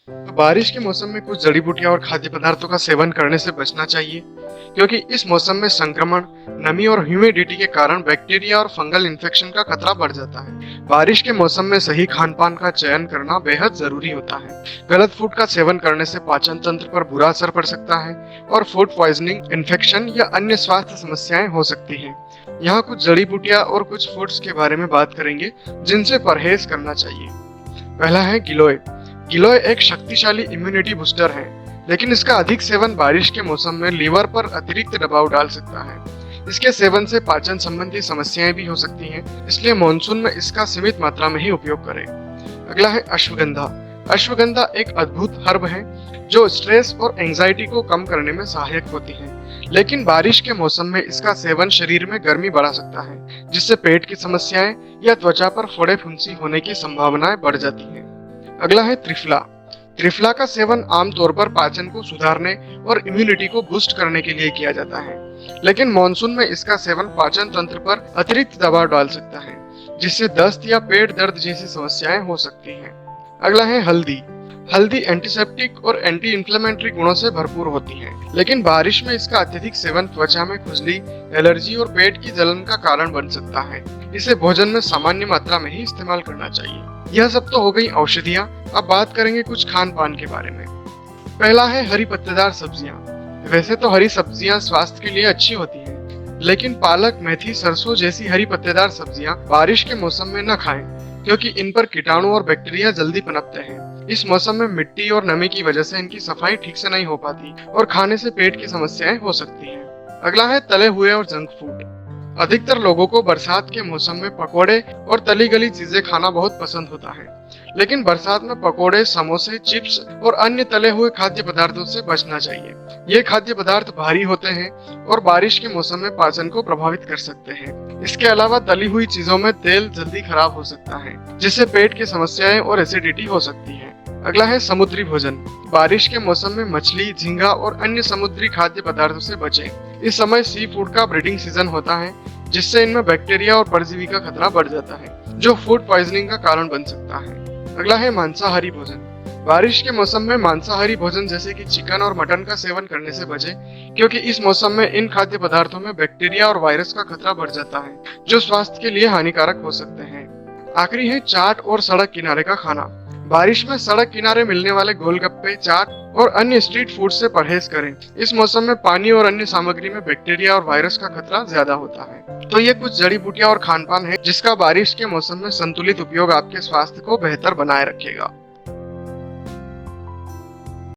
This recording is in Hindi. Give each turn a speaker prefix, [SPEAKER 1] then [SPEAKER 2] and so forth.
[SPEAKER 1] तो बारिश के मौसम में कुछ जड़ी बूटियां और खाद्य पदार्थों का सेवन करने से बचना चाहिए, क्योंकि इस मौसम में संक्रमण, नमी और ह्यूमिडिटी के कारण बैक्टीरिया और फंगल इन्फेक्शन का खतरा बढ़ जाता है। बारिश के मौसम में सही खान पान का चयन करना बेहद जरूरी होता है। गलत फूड का सेवन करने से पाचन तंत्र पर बुरा असर पड़ सकता है और फूड पॉइजनिंग, इन्फेक्शन या अन्य स्वास्थ्य समस्याएं हो सकती हैं। यहाँ कुछ जड़ी बूटियां और कुछ फूड्स के बारे में बात करेंगे जिनसे परहेज करना चाहिए। पहला है गिलोय। गिलोय एक शक्तिशाली इम्यूनिटी बूस्टर है, लेकिन इसका अधिक सेवन बारिश के मौसम में लीवर पर अतिरिक्त दबाव डाल सकता है। इसके सेवन से पाचन संबंधी समस्याएं भी हो सकती हैं, इसलिए मॉनसून में इसका सीमित मात्रा में ही उपयोग करें। अगला है अश्वगंधा। अश्वगंधा एक अद्भुत हर्ब है जो स्ट्रेस और एंजाइटी को कम करने में सहायक होती है, लेकिन बारिश के मौसम में इसका सेवन शरीर में गर्मी बढ़ा सकता है, जिससे पेट की समस्याएं या त्वचा पर फोड़े फुंसी होने की संभावनाएं बढ़ जाती हैं। अगला है त्रिफला। त्रिफला का सेवन आमतौर पर पाचन को सुधारने और इम्यूनिटी को बूस्ट करने के लिए किया जाता है, लेकिन मॉनसून में इसका सेवन पाचन तंत्र पर अतिरिक्त दबाव डाल सकता है, जिससे दस्त या पेट दर्द जैसी समस्याएं हो सकती हैं। अगला है हल्दी। हल्दी एंटीसेप्टिक और एंटी इंफ्लेमेटरी गुणों से भरपूर होती है, लेकिन बारिश में इसका अत्यधिक सेवन त्वचा में खुजली, एलर्जी और पेट की जलन का कारण बन सकता है। इसे भोजन में सामान्य मात्रा में ही इस्तेमाल करना चाहिए। यह सब तो हो गई औषधियाँ। अब बात करेंगे कुछ खान पान के बारे में। पहला है हरी पत्तेदार सब्जियाँ। वैसे तो हरी सब्जियाँ स्वास्थ्य के लिए अच्छी होती हैं, लेकिन पालक, मेथी, सरसों जैसी हरी पत्तेदार सब्जियाँ बारिश के मौसम में न खाएं, क्योंकि इन पर कीटाणु और बैक्टीरिया जल्दी पनपते हैं। इस मौसम में मिट्टी और नमी की वजह से इनकी सफाई ठीक से नहीं हो पाती और खाने से पेट की समस्याएं हो सकती हैं। अगला है तले हुए और जंक फूड। अधिकतर लोगों को बरसात के मौसम में पकोड़े और तली गली चीजें खाना बहुत पसंद होता है, लेकिन बरसात में पकोड़े, समोसे, चिप्स और अन्य तले हुए खाद्य पदार्थों से बचना चाहिए। ये खाद्य पदार्थ भारी होते हैं और बारिश के मौसम में पाचन को प्रभावित कर सकते हैं। इसके अलावा तली हुई चीजों में तेल जल्दी खराब हो सकता है, जिससे पेट की समस्याएं और एसिडिटी हो सकती है। अगला है समुद्री भोजन। बारिश के मौसम में मछली, झींगा और अन्य समुद्री खाद्य पदार्थों से बचें। इस समय सी फूड का ब्रीडिंग सीजन होता है, जिससे इनमें बैक्टीरिया और परजीवी का खतरा बढ़ जाता है, जो फूड पॉइजनिंग का कारण बन सकता है। अगला है मांसाहारी भोजन। बारिश के मौसम में मांसाहारी भोजन जैसे कि चिकन और मटन का सेवन करने से बचें, क्योंकि इस मौसम में इन खाद्य पदार्थों में बैक्टीरिया और वायरस का खतरा बढ़ जाता है, जो स्वास्थ्य के लिए हानिकारक हो सकते हैं। आखिरी है चाट और सड़क किनारे का खाना। बारिश में सड़क किनारे मिलने वाले गोलगप्पे, चाट और अन्य स्ट्रीट फूड से परहेज करें। इस मौसम में पानी और अन्य सामग्री में बैक्टीरिया और वायरस का खतरा ज्यादा होता है। तो ये कुछ जड़ी बूटियां और खान पान है जिसका बारिश के मौसम में संतुलित उपयोग आपके स्वास्थ्य को बेहतर बनाए रखेगा।